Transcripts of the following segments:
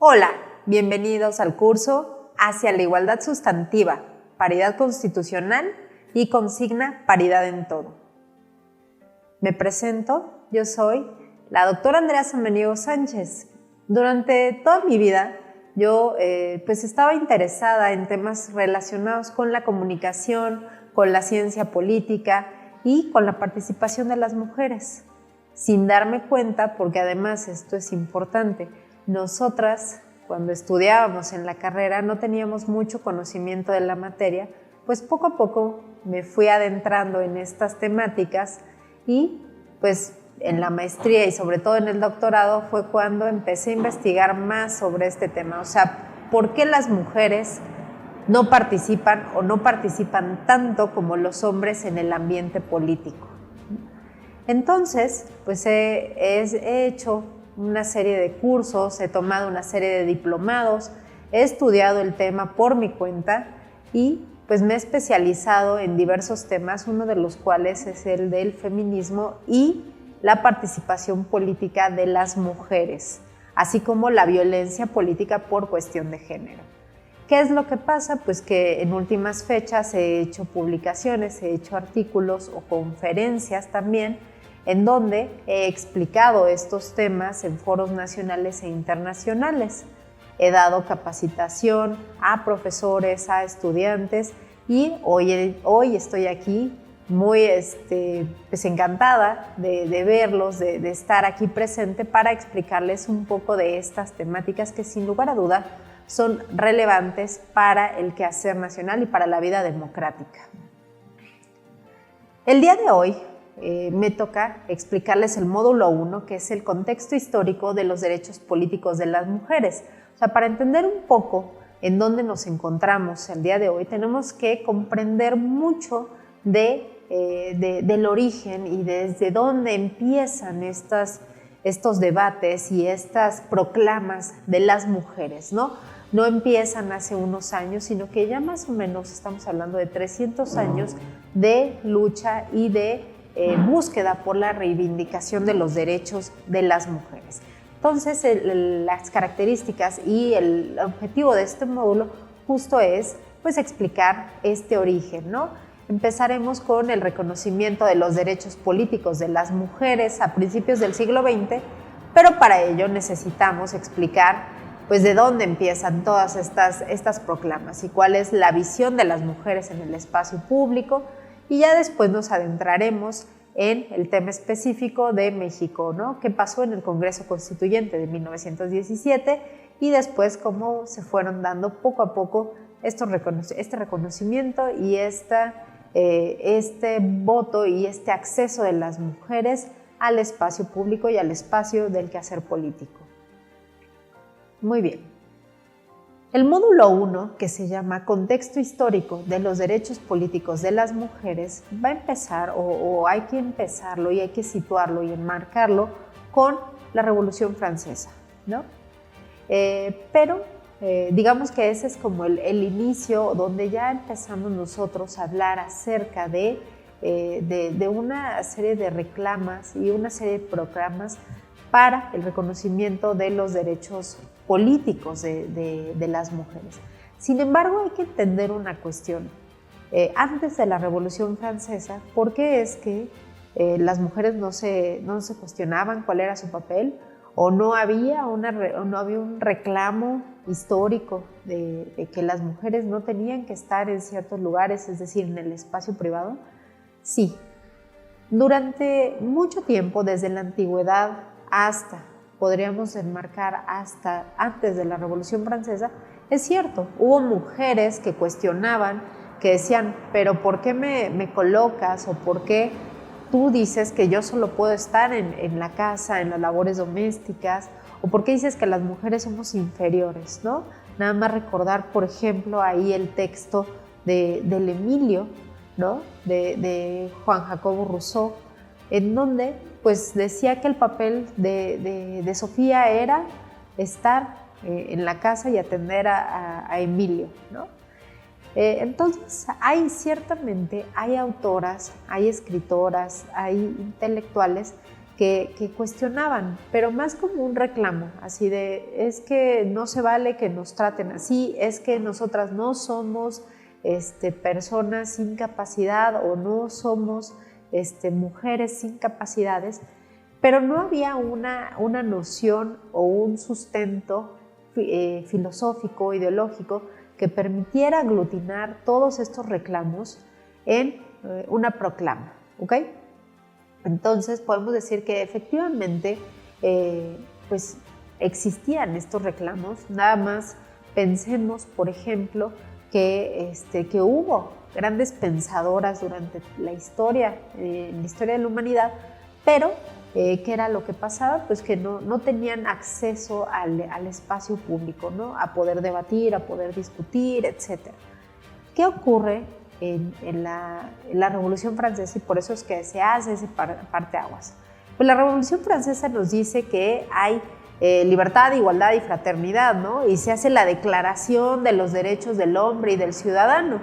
Hola, bienvenidos al curso Hacia la Igualdad Sustantiva, Paridad Constitucional y Consigna Paridad en Todo. Me presento, yo soy la doctora Andrea Samaniego Sánchez. Durante toda mi vida yo estaba interesada en temas relacionados con la comunicación, con la ciencia política y con la participación de las mujeres. Sin darme cuenta, porque además esto es importante, nosotras cuando estudiábamos en la carrera no teníamos mucho conocimiento de la materia, pues poco a poco me fui adentrando en estas temáticas y pues en la maestría y sobre todo en el doctorado fue cuando empecé a investigar más sobre este tema. O sea, ¿por qué las mujeres no participan o no participan tanto como los hombres en el ambiente político? Entonces, pues he hecho una serie de cursos, he tomado una serie de diplomados, he estudiado el tema por mi cuenta y pues me he especializado en diversos temas, uno de los cuales es el del feminismo y la participación política de las mujeres, así como la violencia política por cuestión de género. ¿Qué es lo que pasa? Pues que en últimas fechas he hecho publicaciones, he hecho artículos o conferencias también, en donde he explicado estos temas en foros nacionales e internacionales. He dado capacitación a profesores, a estudiantes y hoy estoy aquí muy encantada de verlos, de estar aquí presente para explicarles un poco de estas temáticas que sin lugar a duda son relevantes para el quehacer nacional y para la vida democrática. El día de hoy me toca explicarles el módulo 1, que es el contexto histórico de los derechos políticos de las mujeres. O sea, para entender un poco en dónde nos encontramos el día de hoy, tenemos que comprender mucho del origen y desde dónde empiezan estos debates y estas proclamas de las mujeres, ¿no? No empiezan hace unos años, sino que ya más o menos estamos hablando de 300 años de lucha y de búsqueda por la reivindicación de los derechos de las mujeres. Entonces, las características y el objetivo de este módulo justo es pues, explicar este origen, ¿no? Empezaremos con el reconocimiento de los derechos políticos de las mujeres a principios del siglo XX, pero para ello necesitamos explicar pues, de dónde empiezan todas estas proclamas y cuál es la visión de las mujeres en el espacio público. Y ya después nos adentraremos en el tema específico de México, ¿no? ¿Qué pasó en el Congreso Constituyente de 1917 y después cómo se fueron dando poco a poco este reconocimiento y este voto y este acceso de las mujeres al espacio público y al espacio del quehacer político? Muy bien. El módulo 1, que se llama Contexto Histórico de los Derechos Políticos de las Mujeres, va a empezar, o hay que empezarlo y hay que situarlo y enmarcarlo con la Revolución Francesa, ¿no? Digamos que ese es como el inicio donde ya empezamos nosotros a hablar acerca de una serie de reclamas y una serie de proclamas para el reconocimiento de los derechos políticos de las mujeres. Sin embargo, hay que entender una cuestión. Antes de la Revolución Francesa, ¿por qué es que las mujeres no se cuestionaban cuál era su papel? ¿O no había un reclamo histórico de que las mujeres no tenían que estar en ciertos lugares, es decir, en el espacio privado? Sí. Durante mucho tiempo, desde la antigüedad podríamos enmarcar hasta antes de la Revolución Francesa, es cierto, hubo mujeres que cuestionaban, que decían, pero ¿por qué me colocas o por qué tú dices que yo solo puedo estar en la casa, en las labores domésticas, o por qué dices que las mujeres somos inferiores, ¿no? Nada más recordar, por ejemplo, ahí el texto del Emilio, ¿no? de Juan Jacobo Rousseau, en donde pues decía que el papel de Sofía era estar en la casa y atender a Emilio, ¿no? Entonces, ciertamente hay autoras, hay escritoras, hay intelectuales que cuestionaban, pero más como un reclamo, así de, es que no se vale que nos traten así, es que nosotras no somos personas sin capacidad o no somos mujeres sin capacidades, pero no había una noción o un sustento filosófico, ideológico, que permitiera aglutinar todos estos reclamos en una proclama, ¿ok? Entonces podemos decir que efectivamente pues existían estos reclamos, nada más pensemos, por ejemplo, que hubo grandes pensadoras durante la historia, en la historia de la humanidad, pero ¿qué era lo que pasaba? Pues que no tenían acceso al espacio público, ¿no? A poder debatir, a poder discutir, etc. ¿Qué ocurre en la Revolución Francesa? Y por eso es que se hace ese parteaguas. Pues la Revolución Francesa nos dice que hay libertad, igualdad y fraternidad, ¿no? Y se hace la Declaración de los Derechos del Hombre y del Ciudadano.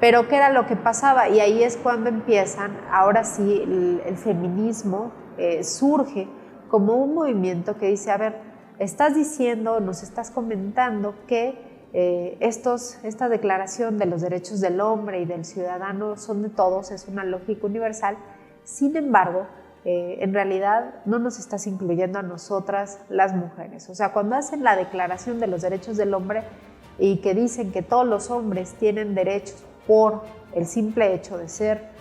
Pero ¿qué era lo que pasaba? Y ahí es cuando empiezan, ahora sí, el feminismo surge como un movimiento que dice, a ver, estás diciendo, nos estás comentando que esta declaración de los derechos del hombre y del ciudadano son de todos, es una lógica universal. Sin embargo, en realidad no nos estás incluyendo a nosotras las mujeres. O sea, cuando hacen la declaración de los derechos del hombre y que dicen que todos los hombres tienen derechos por el simple hecho de ser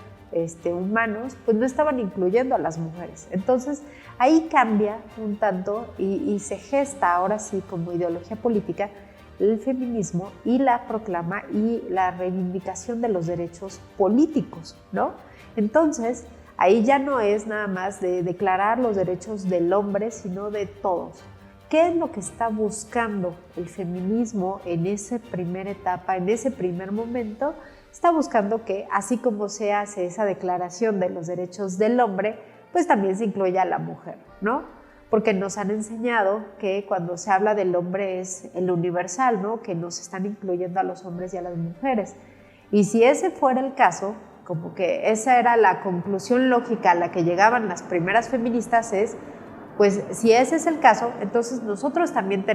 humanos, pues no estaban incluyendo a las mujeres. Entonces ahí cambia un tanto y se gesta ahora sí como ideología política el feminismo y la proclama y la reivindicación de los derechos políticos, ¿no? Entonces, ahí ya no es nada más de declarar los derechos del hombre, sino de todos. ¿Qué es lo que está buscando el feminismo en esa primera etapa, en ese primer momento? Está buscando que, así como se hace esa declaración de los derechos del hombre, pues también se incluya a la mujer, ¿no? Porque nos han enseñado que cuando se habla del hombre es el universal, ¿no? Que nos están incluyendo a los hombres y a las mujeres. Y si ese fuera el caso, como que esa era la conclusión lógica a la que llegaban las primeras feministas, es, pues si ese es el caso, entonces nosotros también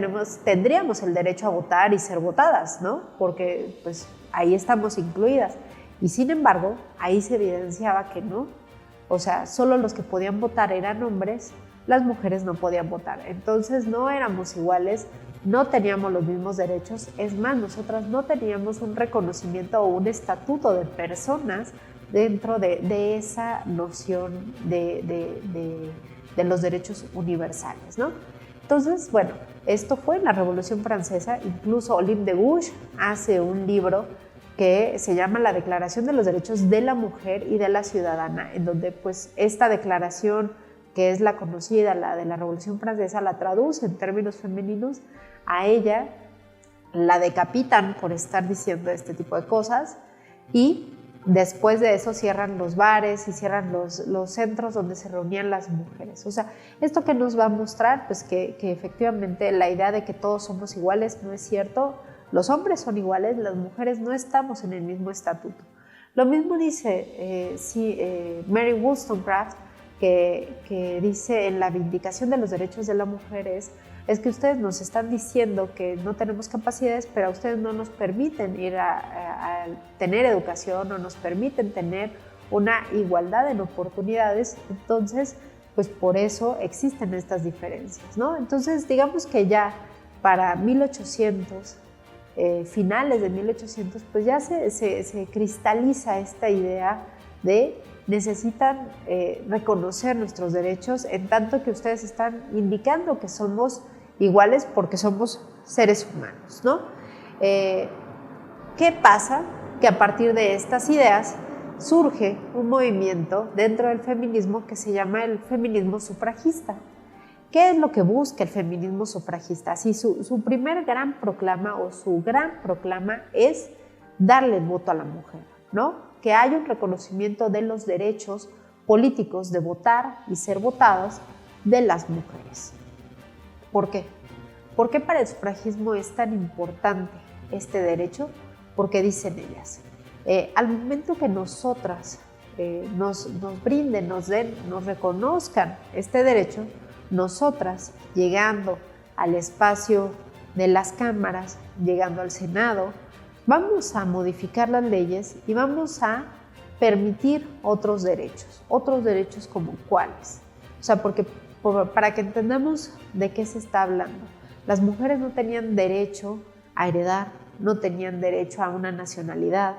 tendríamos el derecho a votar y ser votadas, ¿no? Porque pues ahí estamos incluidas. Y sin embargo, ahí se evidenciaba que no. O sea, solo los que podían votar eran hombres, las mujeres no podían votar. Entonces no éramos iguales, no teníamos los mismos derechos. Es más, nosotras no teníamos un reconocimiento o un estatuto de personas dentro de esa noción de los derechos universales, ¿no? Entonces, bueno, esto fue en la Revolución Francesa. Incluso Olympe de Gouges hace un libro que se llama La Declaración de los Derechos de la Mujer y de la Ciudadana, en donde pues esta declaración, que es la conocida, la de la Revolución Francesa, la traduce en términos femeninos. A ella la decapitan por estar diciendo este tipo de cosas y después de eso cierran los bares y cierran los centros donde se reunían las mujeres. O sea, ¿esto que nos va a mostrar? Pues que efectivamente la idea de que todos somos iguales no es cierto. Los hombres son iguales, las mujeres no estamos en el mismo estatuto. Lo mismo dice Mary Wollstonecraft, que dice en la Vindicación de los Derechos de la Mujer es que ustedes nos están diciendo que no tenemos capacidades, pero a ustedes no nos permiten ir a tener educación, no nos permiten tener una igualdad en oportunidades. Entonces, pues por eso existen estas diferencias, ¿no? Entonces, digamos que ya para 1800, finales de 1800, pues ya se cristaliza esta idea de necesitan reconocer nuestros derechos, en tanto que ustedes están indicando que somos iguales porque somos seres humanos, ¿no? ¿Qué pasa? Que a partir de estas ideas surge un movimiento dentro del feminismo que se llama el feminismo sufragista. ¿Qué es lo que busca el feminismo sufragista? Sí, su primer gran proclama o su gran proclama es darle el voto a la mujer, ¿no? Que haya un reconocimiento de los derechos políticos de votar y ser votadas de las mujeres. ¿Por qué? ¿Por qué para el sufragismo es tan importante este derecho? Porque dicen ellas, al momento que nosotras nos brinden, nos den, nos reconozcan este derecho, nosotras, llegando al espacio de las cámaras, llegando al Senado, vamos a modificar las leyes y vamos a permitir otros derechos como cuáles. O sea, porque para que entendamos de qué se está hablando, las mujeres no tenían derecho a heredar, no tenían derecho a una nacionalidad,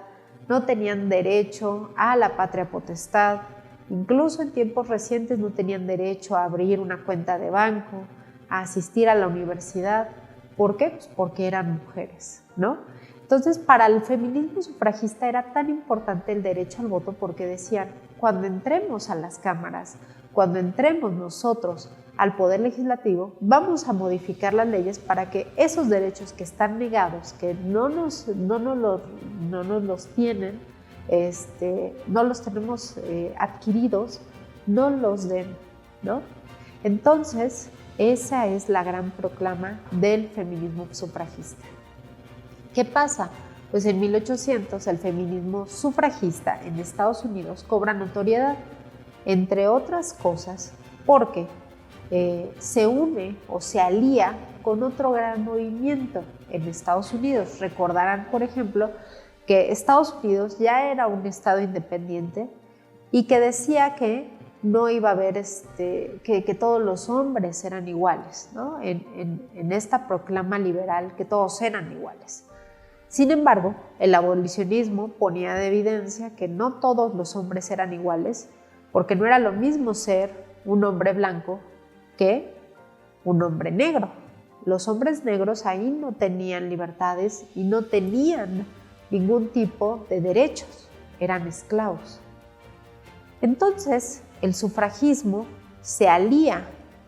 no tenían derecho a la patria potestad, incluso en tiempos recientes no tenían derecho a abrir una cuenta de banco, a asistir a la universidad. ¿Por qué? Pues porque eran mujeres, ¿no? Entonces, para el feminismo sufragista era tan importante el derecho al voto porque decían, cuando entremos a las cámaras, cuando entremos nosotros al poder legislativo, vamos a modificar las leyes para que esos derechos que están negados, que no nos los tienen, no los tenemos adquiridos, no los den, ¿no? Entonces, esa es la gran proclama del feminismo sufragista. ¿Qué pasa? Pues en 1800 el feminismo sufragista en Estados Unidos cobra notoriedad, entre otras cosas, porque se une o se alía con otro gran movimiento en Estados Unidos. Recordarán, por ejemplo, que Estados Unidos ya era un estado independiente y que decía que no iba a haber, que todos los hombres eran iguales, ¿no? En esta proclama liberal, que todos eran iguales. Sin embargo, el abolicionismo ponía de evidencia que no todos los hombres eran iguales, porque no era lo mismo ser un hombre blanco que un hombre negro. Los hombres negros ahí no tenían libertades y no tenían ningún tipo de derechos, eran esclavos. Entonces, el sufragismo se alía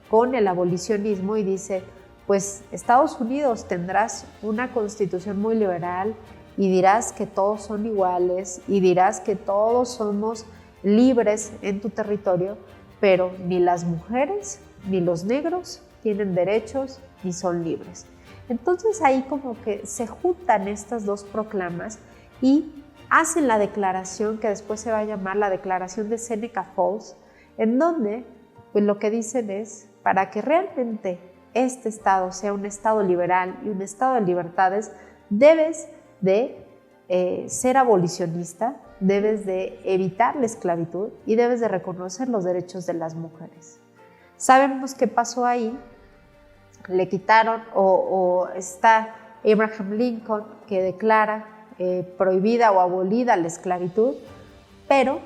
con el abolicionismo y dice, pues Estados Unidos tendrás una constitución muy liberal y dirás que todos son iguales y dirás que todos somos libres en tu territorio, pero ni las mujeres ni los negros tienen derechos ni son libres. Entonces ahí como que se juntan estas dos proclamas y hacen la declaración que después se va a llamar la Declaración de Seneca Falls, en donde pues lo que dicen es, para que realmente este estado sea un estado liberal y un estado de libertades, debes de ser abolicionista, debes de evitar la esclavitud y debes de reconocer los derechos de las mujeres. Sabemos qué pasó ahí, le quitaron o está Abraham Lincoln que declara prohibida o abolida la esclavitud, pero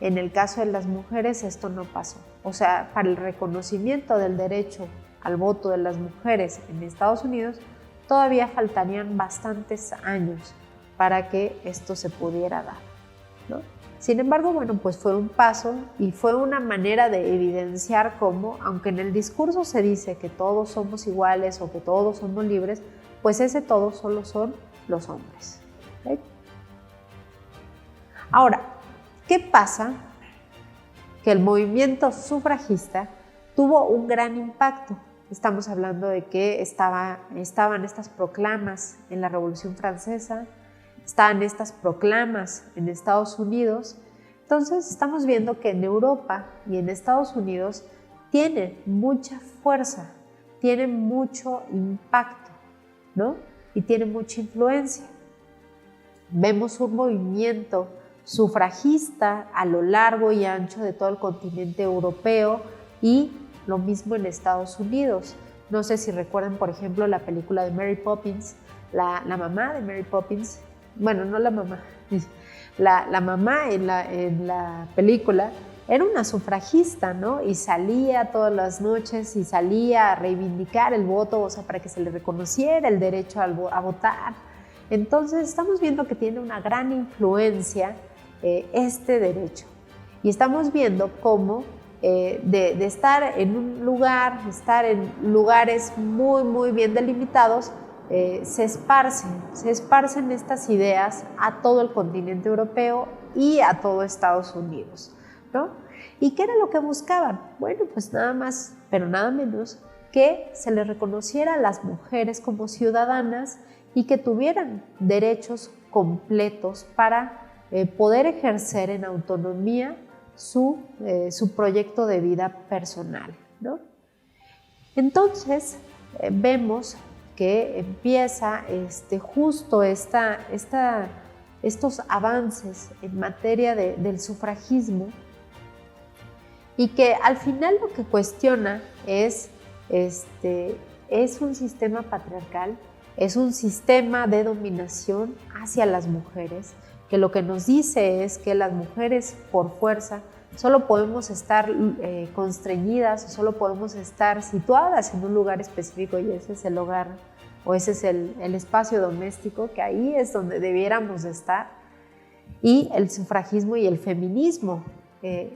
en el caso de las mujeres esto no pasó. O sea, para el reconocimiento del derecho al voto de las mujeres en Estados Unidos, todavía faltarían bastantes años para que esto se pudiera dar, ¿no? Sin embargo, bueno, pues fue un paso y fue una manera de evidenciar cómo, aunque en el discurso se dice que todos somos iguales o que todos somos libres, pues ese todos solo son los hombres, ¿okay? Ahora, ¿qué pasa? Que el movimiento sufragista tuvo un gran impacto. Estamos hablando de que estaban estas proclamas en la Revolución Francesa, estaban estas proclamas en Estados Unidos. Entonces estamos viendo que en Europa y en Estados Unidos tiene mucha fuerza, tiene mucho impacto, ¿no? Y tiene mucha influencia. Vemos un movimiento sufragista a lo largo y ancho de todo el continente europeo y lo mismo en Estados Unidos. No sé si recuerdan, por ejemplo, la película de Mary Poppins, la mamá de Mary Poppins, bueno, no la mamá, la mamá en la película era una sufragista, ¿no? Y salía todas las noches y salía a reivindicar el voto, o sea, para que se le reconociera el derecho a votar. Entonces estamos viendo que tiene una gran influencia este derecho. Y estamos viendo cómo de estar en un lugar, estar en lugares muy, muy bien delimitados, se esparcen estas ideas a todo el continente europeo y a todo Estados Unidos, ¿no? ¿Y qué era lo que buscaban? Bueno, pues nada más, pero nada menos, que se les reconociera a las mujeres como ciudadanas y que tuvieran derechos completos para poder ejercer en autonomía su proyecto de vida personal, ¿no? Entonces, vemos que empieza justo estos avances en materia del sufragismo, y que al final lo que cuestiona es un sistema patriarcal, es un sistema de dominación hacia las mujeres, que lo que nos dice es que las mujeres por fuerza solo podemos estar constreñidas o solo podemos estar situadas en un lugar específico, y ese es el hogar o ese es el espacio doméstico, que ahí es donde debiéramos de estar. Y el sufragismo y el feminismo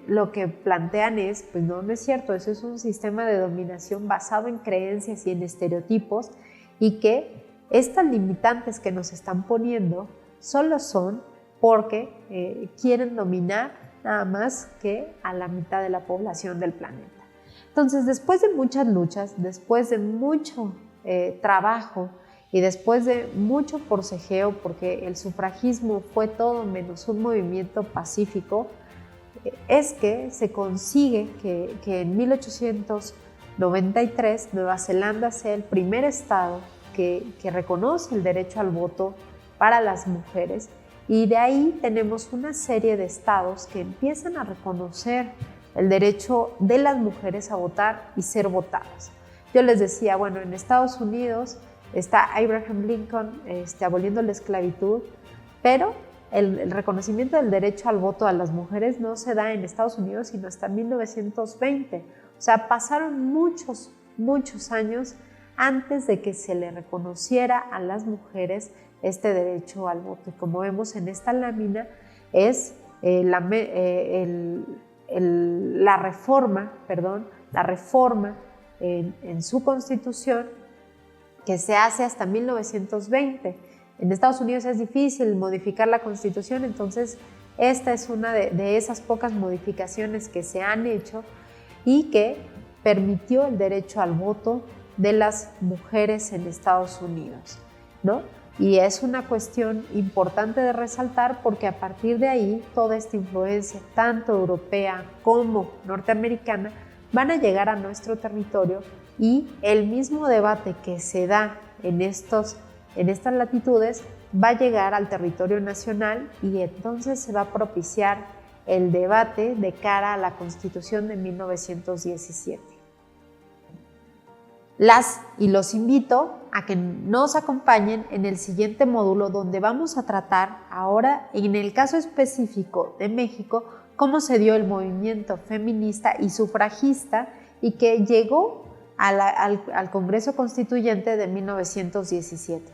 lo que plantean es, pues no es cierto, eso es un sistema de dominación basado en creencias y en estereotipos, y que estas limitantes que nos están poniendo solo son porque quieren dominar nada más que a la mitad de la población del planeta. Entonces, después de muchas luchas, después de mucho trabajo y después de mucho forcejeo, porque el sufragismo fue todo menos un movimiento pacífico, es que se consigue que en 1893 Nueva Zelanda sea el primer estado que reconoce el derecho al voto para las mujeres, y de ahí tenemos una serie de estados que empiezan a reconocer el derecho de las mujeres a votar y ser votadas. Yo les decía, bueno, en Estados Unidos está Abraham Lincoln aboliendo la esclavitud, pero el reconocimiento del derecho al voto a las mujeres no se da en Estados Unidos sino hasta 1920. O sea, pasaron muchos años antes de que se le reconociera a las mujeres este derecho al voto. Y como vemos en esta lámina, es la reforma en su constitución que se hace hasta 1920. En Estados Unidos es difícil modificar la constitución, entonces esta es una de esas pocas modificaciones que se han hecho y que permitió el derecho al voto de las mujeres en Estados Unidos, ¿no? Y es una cuestión importante de resaltar, porque a partir de ahí toda esta influencia, tanto europea como norteamericana, van a llegar a nuestro territorio, y el mismo debate que se da en estas latitudes va a llegar al territorio nacional, y entonces se va a propiciar el debate de cara a la Constitución de 1917. Las y los invito a que nos acompañen en el siguiente módulo, donde vamos a tratar ahora, en el caso específico de México, cómo se dio el movimiento feminista y sufragista y que llegó al Congreso Constituyente de 1917.